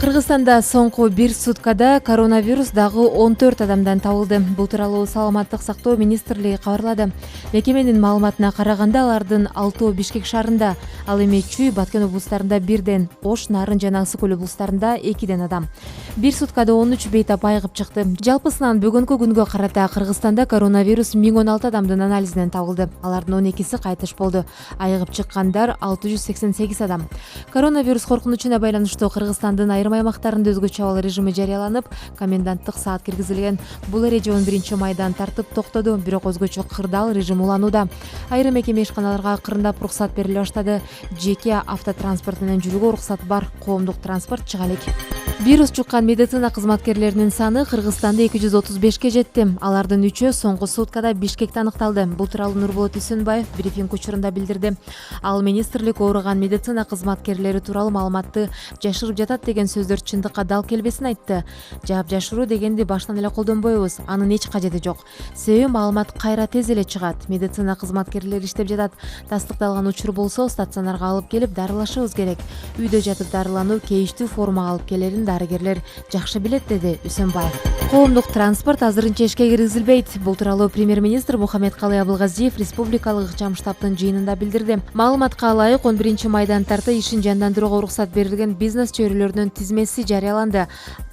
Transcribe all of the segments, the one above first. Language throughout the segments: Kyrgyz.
Кыргызстанда соңку бир суткада коронавирус дагы 14 адамдан табылды. Бул тууралуу Саламаттык сактоо министрлиги кабарлады. Мекеменин маалыматына караганда алардын 6 Бишкек шаарында, ал эми Чүй, Баткен облустарында 1ден, Ош, Нарын жана Ысык Көл облустарында 2ден адам. Бир суткада 13 бейтап айыгып чыкты. Жалпысынан бүгүнкү күнгө карата Кыргызстанда коронавирус 1016 адамдын анализинен табылды. Алардын 12си кайтыш болду. Айыгып чыккандар 688 адам. Коронавирус коркунучуна байланыштуу Кыргызстандын айрым аймактарында өзгөчө абал режими жарыяланып, коменданттык саат киргизилген. Бул эреже 11 майдан тартып токтоду, бирок өзгөчө кырдаал режим уланууда. Айрым мекеме ишканаларга акырындап руксат бериле баштады. Жеке автотранспорт менен жүрүүгө уруксат бар, коомдук транспорт чыга элек. Вирус жуккан медицина кызматкерлеринин саны Кыргызстанда 235ке жетти. Алардын 3-өө соңку суткада Бишкекте аныкталды. Бул тууралуу Нурболот Үсөнбаев брифинг учурунда билдирди. Ал министрлик ооруган медицина кызматкерлери тууралуу маалыматты жашырып жатат деген сөздөр чындыкка дал келбесин айтты. Жаап жашыруу дегенди баштан эле колдонбойбуз. Анын эч кажети жок. Себеби маалымат кайра тез эле чыгат. Медицина кызматкерлери иштеп жатат. Тастыкталган учур болсо стационарга алып келип дарылашыбыз керек. Үйдө жатып дарылануу кейиштүү формага алып келерин дарыгерлер жакшы билет, деди Үсөнбаев. Коомдук транспорт азырынча ишке киргизилбейт. Бул тууралуу премьер-министр Мухаммедкалый Абылгазиев республикалык ыкчам штабтын жыйынында билдирди. Маалыматка ылайык 11 майдан тарты ишин жандандырууга уруксат берилген бизнес чөйрөлөрүнүн тизмеси жарыяланды.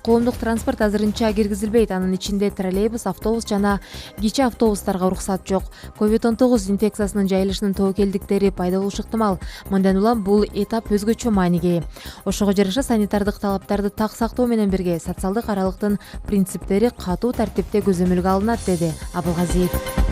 Коомдук транспорт азырынча киргизилбейт. Анын ичинде троллейбус, автобус жана кичи автобустарга уруксат жок. COVID-19 инфекциясынын жайылышынын тобокелдиктери пайда болушу ыктымал. Мындан улам бул этап өзгөчө мааниге ээ. Ошого жараша санитардык талаптарды так сактоо менен бирге социалдык аралыктын принциптери катуу тартипте көзөмөлгө алынат, деди Абылгазиев.